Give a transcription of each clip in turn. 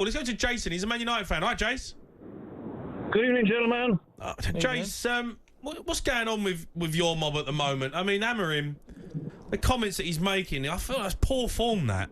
Well, let's go to Jason. He's a Man United fan. Hi, Jace. Good evening, gentlemen. Jace, what's going on with your mob at the moment? I mean, Amorim, the comments that he's making, I feel that's poor form, that.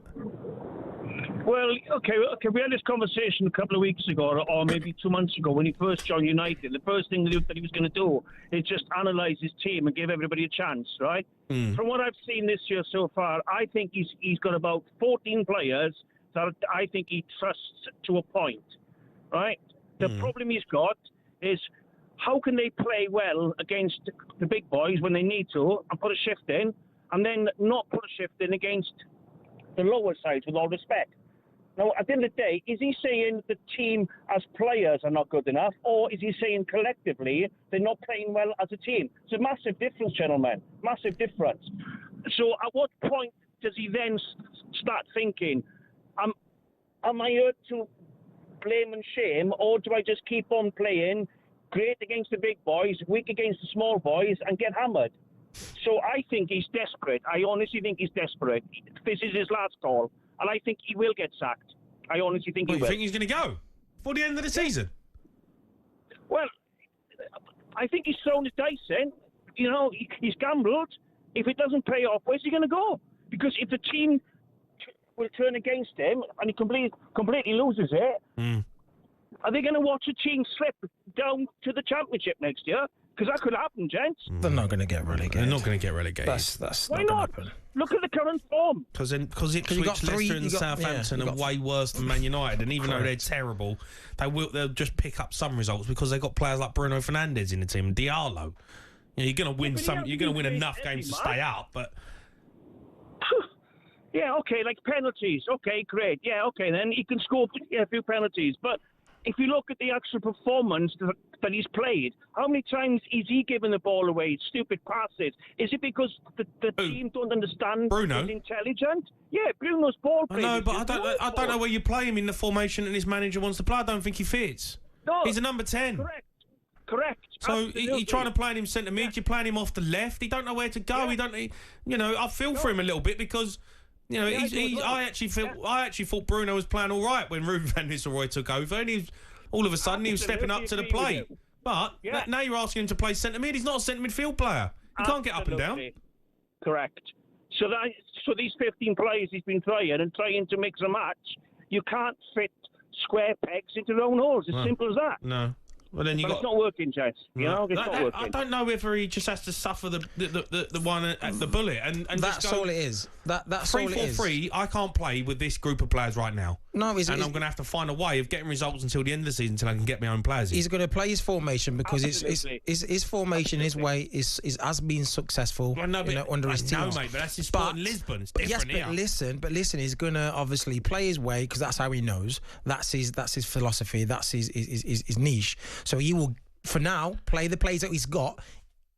Well, okay, we had this conversation a couple of weeks ago, or maybe 2 months ago, when he first joined United. The first thing that he was going to do is just analyse his team and give everybody a chance, right? From what I've seen this year so far, I think he's got about 14 players that I think he trusts to a point, right? The problem he's got is how can they play well against the big boys when they need to and put a shift in, and then not put a shift in against the lower sides, with all respect. Now, at the end of the day, is he saying the team as players are not good enough, or is he saying collectively they're not playing well as a team? It's a massive difference, gentlemen. Massive difference. So at what point does he then start thinking, am I here to blame and shame, or do I just keep on playing great against the big boys, weak against the small boys, and get hammered? So I think he's desperate. I honestly think he's desperate. This is his last call, and I think he will get sacked. I honestly think he will. You think he's going to go before the end of the season? Well, I think he's thrown his dice in. You know, he's gambled. If it doesn't pay off, where's he going to go? Because if the team will turn against him and he completely loses it, are they going to watch a team slip down to the Championship next year? Because that could happen, gents. They're not going to get relegated. They're not going to get relegated. That's Why not not? going to happen. Look at the current form. Because Ipswich, Leicester and Southampton are way worse than Man United, and even though they're terrible, they'll just pick up some results because they've got players like Bruno Fernandes in the team, Diallo. You know, you're going to win You're going to win enough games to stay up, but. Yeah, okay, like penalties. Okay, great. Yeah, okay, then he can score a few penalties. But if you look at the actual performance that he's played, how many times is he given the ball away? Stupid passes. Is it because the team don't understand Bruno? he's intelligent? Yeah, Bruno's ball play. I know, but I don't know where you play him in the formation that his manager wants to play. I don't think he fits. No, he's a number 10. Correct. So you're trying to play him centre mid. You're playing him off the left. He don't know where to go. Yeah. I feel for him a little bit because. You know, I actually thought Bruno was playing all right when Ruben van Nistelrooy took over, and all of a sudden he was stepping up to the plate. But now you're asking him to play centre mid. He's not a centre midfield player. He can't get up and down. Correct. So these 15 players he's been trying to mix a match, you can't fit square pegs into round holes. As simple as that. No. Well, then it's not working, Jess. You know, it's not working. I don't know whether he just has to suffer the one at the bullet, and that's just go, all it is. That's all it is. 3-4-3. I can't play with this group of players right now. No, I'm going to have to find a way of getting results until the end of the season until I can get my own players in. He's going to play his formation because his formation, his way has been successful under his team. No, mate, but that's his sport in Lisbon. It's different here. But listen, he's going to obviously play his way because that's how he knows. That's his philosophy. That's his niche. So he will, for now, play the plays that he's got,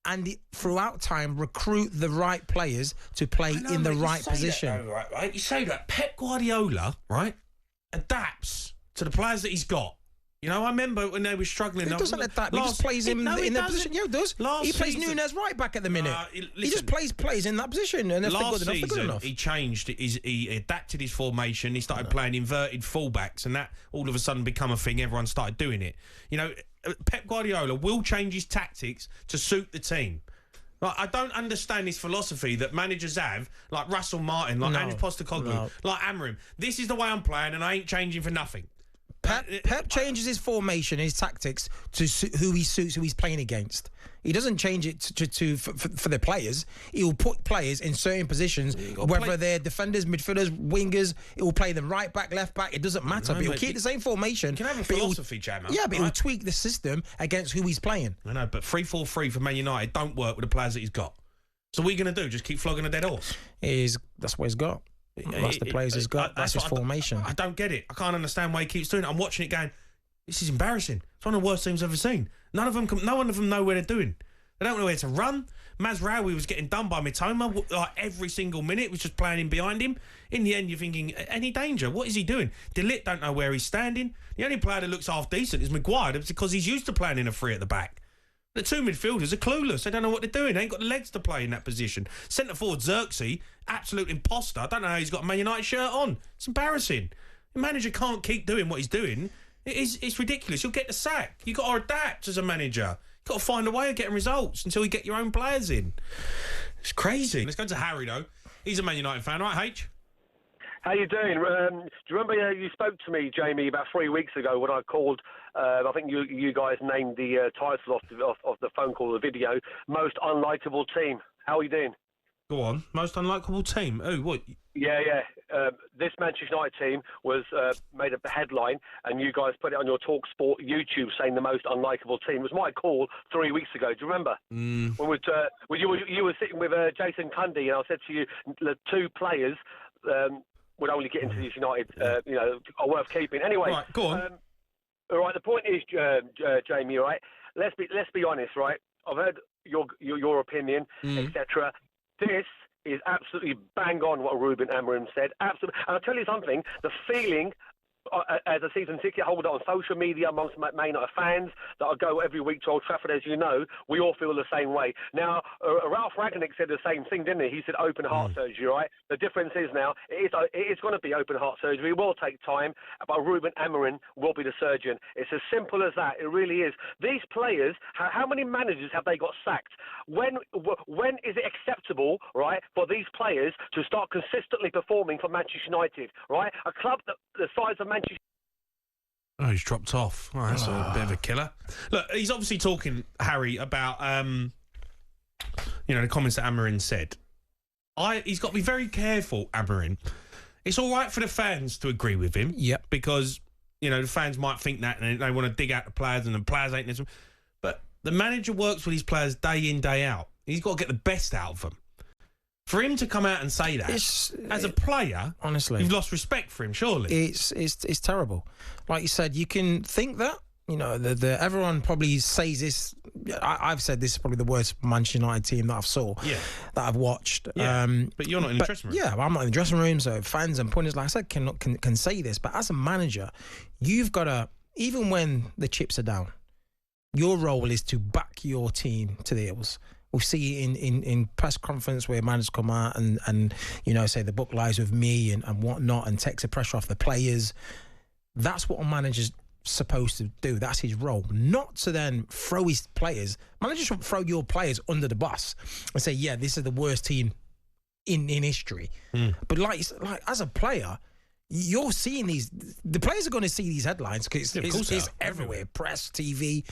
and throughout time recruit the right players to play in the right position. Right? You say that Pep Guardiola, right, adapts to the players that he's got. You know, I remember when they were struggling. He doesn't adapt. He just plays him in the position. Yeah, he does. He plays Nunes right back at the minute. He just plays in that position. And if they're good enough, they're good enough. He changed. He adapted his formation. He started playing inverted fullbacks, and that all of a sudden become a thing. Everyone started doing it. You know, Pep Guardiola will change his tactics to suit the team. Like, I don't understand this philosophy that managers have, like Russell Martin, like Ange Postecoglou, like Amorim. This is the way I'm playing, and I ain't changing for nothing. Pep changes his formation, his tactics to who he suits, who he's playing against. He doesn't change it for the players. He will put players in certain positions, whether they're defenders, midfielders, wingers. It will play them right back, left back. It doesn't matter. But he'll keep the same formation. You can have a philosophy, Jammer. Yeah, but he'll tweak the system against who he's playing. I know, but 3-4-3 for Man United don't work with the players that he's got. So what are you going to do? Just keep flogging a dead horse? That's what he's got. That's the players he's got. That's his formation. I don't get it. I can't understand why he keeps doing it. I'm watching it going, this is embarrassing. It's one of the worst teams I've ever seen. No one of them know where they're doing. They don't know where to run. Mazraoui was getting done by Mitoma like every single minute. Was just playing in behind him. In the end, you're thinking, any danger? What is he doing? De Ligt don't know where he's standing. The only player that looks half decent is Maguire because he's used to playing in a three at the back. The two midfielders are clueless. They don't know what they're doing. They ain't got the legs to play in that position. Centre forward Xerxes, absolute imposter. I don't know how he's got a Man United shirt on. It's embarrassing. The manager can't keep doing what he's doing. It's ridiculous. You'll get the sack. You've got to adapt as a manager. You've got to find a way of getting results until you get your own players in. It's crazy. Let's go to Harry, though. He's a Man United fan, right, H? How you doing? Do you remember you spoke to me, Jamie, about 3 weeks ago when I called? I think you guys named the title of the phone call, the video, most unlikable team. How are you doing? Go on. Most unlikable team. Oh, what? Yeah. This Manchester United team was made a headline, and you guys put it on your talkSPORT YouTube saying the most unlikable team. It was my call 3 weeks ago. Do you remember? When you were sitting with Jason Cundy, and I said to you, the two players would only get into this United, are worth keeping. Anyway, right, go on. All right. The point is, Jamie. Right. Let's be honest. Right. I've heard your opinion, etc. This is absolutely bang on what Ruben Amorim said. Absolutely. And I'll tell you something. The feeling as a season ticket holder on social media amongst Man United fans that I go every week to Old Trafford, as you know, we all feel the same way. Now, Ralph Rangnick said the same thing, didn't he? He said open heart surgery, right? The difference is now, it is going to be open heart surgery. It will take time, but Ruben Amorim will be the surgeon. It's as simple as that. It really is. These players, how many managers have they got sacked? When is it acceptable, right, for these players to start consistently performing for Manchester United, right? A club the size of Manchester. Oh, he's dropped off. Oh, that's a bit of a killer. Look, he's obviously talking, Harry, about the comments that Amorim said. He's got to be very careful, Amorim. It's all right for the fans to agree with him. Yep. Because, the fans might think that and they want to dig out the players and the players ain't this. But the manager works with his players day in, day out. He's got to get the best out of them. For him to come out and say that, as a player, honestly, you've lost respect for him, surely. It's terrible. Like you said, you can think that, everyone probably says this. I've said this is probably the worst Manchester United team that that I've watched. Yeah, but you're not in the dressing room. Yeah, I'm not in the dressing room, so fans and punters, like I said, can say this. But as a manager, you've got to, even when the chips are down, your role is to back your team to the hills. We'll see in press conference where managers come out and say the book lies with me and whatnot and takes the pressure off the players. That's what a manager's supposed to do. That's his role. Not to then throw his players. Managers shouldn't throw your players under the bus and say, yeah, this is the worst team in history. But like as a player, you're seeing the players are going to see these headlines because it's everywhere. Press, TV.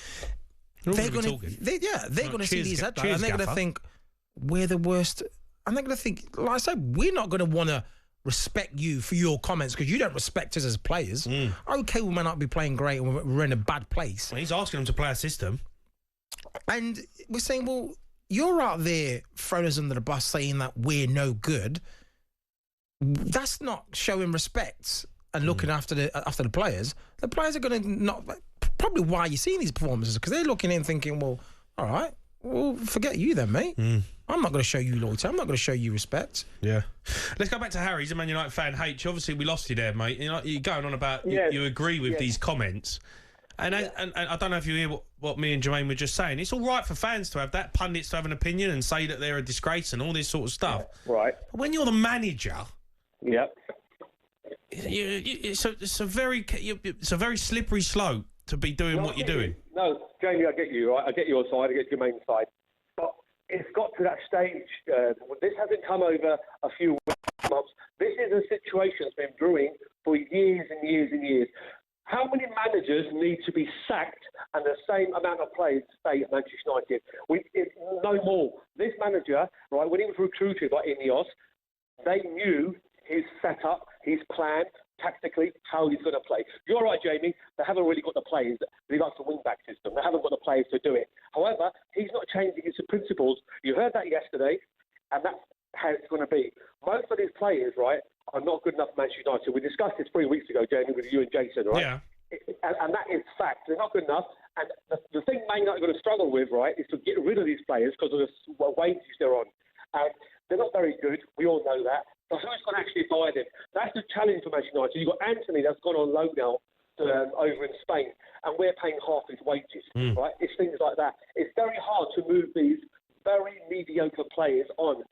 They're going to see these headlines and they're going to think we're the worst. And they're going to think, like I said, we're not going to want to respect you for your comments because you don't respect us as players. Okay, we might not be playing great and we're in a bad place. Well, he's asking them to play a system. And we're saying, well, you're out there throwing us under the bus saying that we're no good. That's not showing respect and looking after the players. The players are going to not... Probably why you're seeing these performances, because they're looking in thinking, well, all right, well, forget you then, mate. I'm not going to show you loyalty. I'm not going to show you respect. Yeah. Let's go back to Harry. He's a Man United fan. H, obviously, we lost you there, mate. You're going on about you agree with these comments. And I don't know if you hear what me and Jermaine were just saying. It's all right for fans to have that, pundits to have an opinion and say that they're a disgrace and all this sort of stuff. Yeah, right. But when you're the manager... Yep. It's a very slippery slope to be doing what you're doing. No, Jamie, I get you. Right? I get your side. I get your main side. But it's got to that stage. This hasn't come over a few months. This is a situation that's been brewing for years and years and years. How many managers need to be sacked and the same amount of players stay at Manchester United? No more. This manager, right, when he was recruited by Ineos, they knew his setup, his plan, tactically, how he's going to play. You're right, Jamie. They haven't really got the players. He likes the wing-back system. They haven't got the players to do it. However, he's not changing his principles. You heard that yesterday, and that's how it's going to be. Most of these players, right, are not good enough for Manchester United. We discussed this 3 weeks ago, Jamie, with you and Jason, right? Yeah. And that is fact. They're not good enough. And the thing Man United are going to struggle with, right, is to get rid of these players because of the wages they're on. And they're not very good. We all know that. So who's going to actually buy them? That's the challenge for Manchester United. You've got Anthony that's gone on loan now over in Spain, and we're paying half his wages, right? It's things like that. It's very hard to move these very mediocre players on.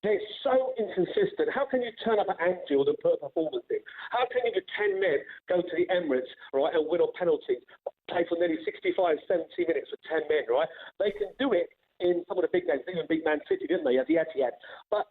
They're so inconsistent. How can you turn up at Anfield and put a performance in? How can you, with 10 men, go to the Emirates, right, and win on penalties, play for nearly 65, 70 minutes with 10 men, right? They can do it in some of the big games. They even beat Man City, didn't they, at the Etihad? But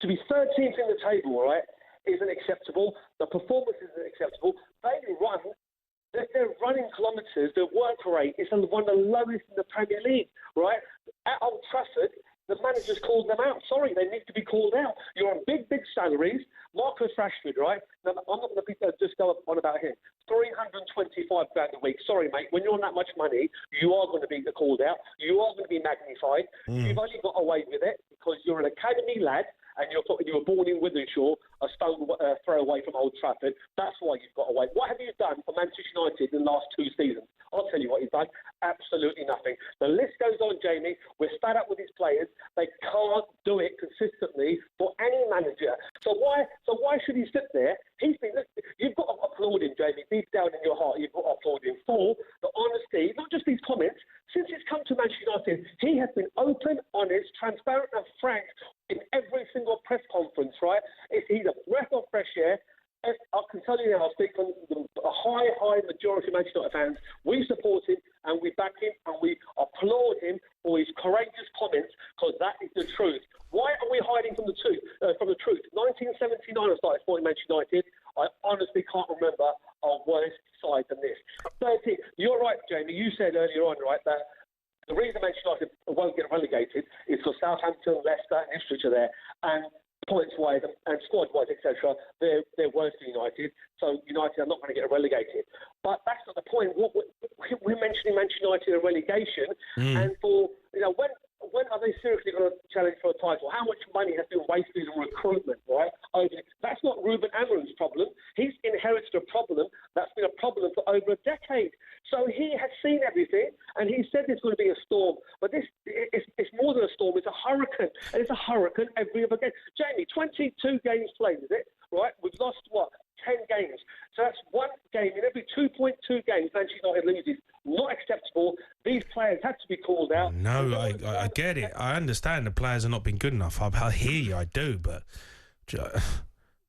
to be 13th in the table, right, isn't acceptable. The performance isn't acceptable. They're running kilometres. Their work rate is one of the lowest in the Premier League, right? At Old Trafford, the manager's called them out. Sorry, they need to be called out. You're on big salaries. Marcus Rashford, right? Now, I'm not going to just go on about him. $325 grand a week. Sorry, mate. When you're on that much money, you are going to be called out. You are going to be magnified. You've only got away with it because you're an academy lad and you were born in Withenshaw, a stone throw away from Old Trafford. That's why you've got away. What have you done for Manchester United in the last 2 seasons? I'll tell you what you've done. Absolutely nothing. The list goes on, Jamie. We're fed up with these players. They can't do it consistently for any manager. So why should he sit there? You've got to applaud him, Jamie. Deep down in your heart, you've got to applaud him for the honesty, not just these comments. Since he's come to Manchester United, he has been open, honest, transparent and frank in every single press conference, right? He's a breath of fresh air. I can tell you now, I speak from a high majority of Manchester United fans. We support him and we back him and we applaud him for his courageous comments because that is the truth. Why are we hiding from the truth? 1979, I started supporting Manchester United. I honestly can't remember a worse side than this. 13. You're right, Jamie. You said earlier on, right, that the reason Manchester United won't get relegated is because Southampton, Leicester, and Ipswich are there, and points-wise and squad-wise, etc., they're worse than United. So United are not going to get relegated. But that's not the point. We're mentioning Manchester United and relegation, and for when are they seriously going to challenge for a title? How much money has been wasted in recruitment, right? That's not Ruben Amorim's problem. He's inherited a problem that's been a problem for over a decade. So he has seen everything, and he said there's going to be a storm. But it's more than a storm. It's a hurricane, and it's a hurricane every other game. Jamie, 22 games played, is it? Right? We've lost, 10 games. So that's one game in every 2.2 games Manchester United loses. Not acceptable. These players have to be called out. No, I get it. I understand the players have not been good enough. I hear you, I do, but I'm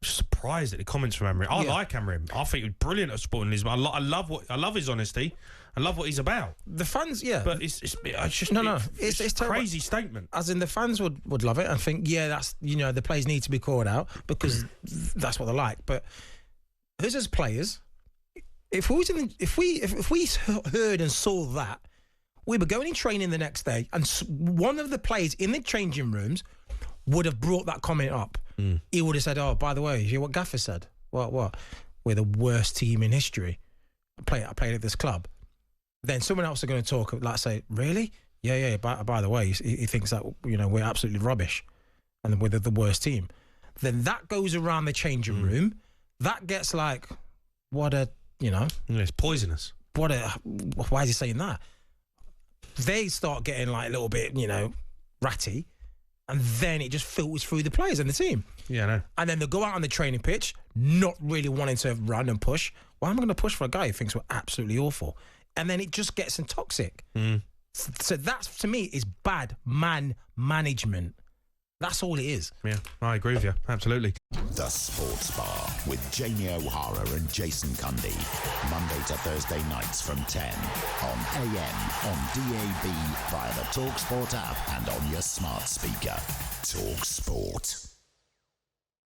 surprised at the comments from Amorim. I like Amorim. I think he's brilliant at supporting Lisbon. I love his honesty. I love what he's about. The fans, but it's just it's a crazy statement. As in, the fans would love it and think, that's the players need to be called out because that's what they like. But us as players, if we heard and saw that, we were going in training the next day, and one of the players in the changing rooms would have brought that comment up. He would have said, "Oh, by the way, you hear what Gaffer said? What? We're the worst team in history. I played at this club." Then someone else is going to talk, like say, "Really? Yeah. By the way, he thinks that we're absolutely rubbish, and we're the worst team." Then that goes around the changing room. That gets like, what a it's poisonous. Why is he saying that? They start getting like a little bit, ratty, and then it just filters through the players and the team. Yeah, I know. And then they go out on the training pitch, not really wanting to run and push. Why am I going to push for a guy who thinks we're absolutely awful? And then it just gets toxic. So that, to me, is bad man management. That's all it is. Yeah, I agree with you. Absolutely. The Sports Bar with Jamie O'Hara and Jason Cundy. Monday to Thursday nights from 10 on AM, on DAB, via the talkSPORT app and on your smart speaker. talkSPORT.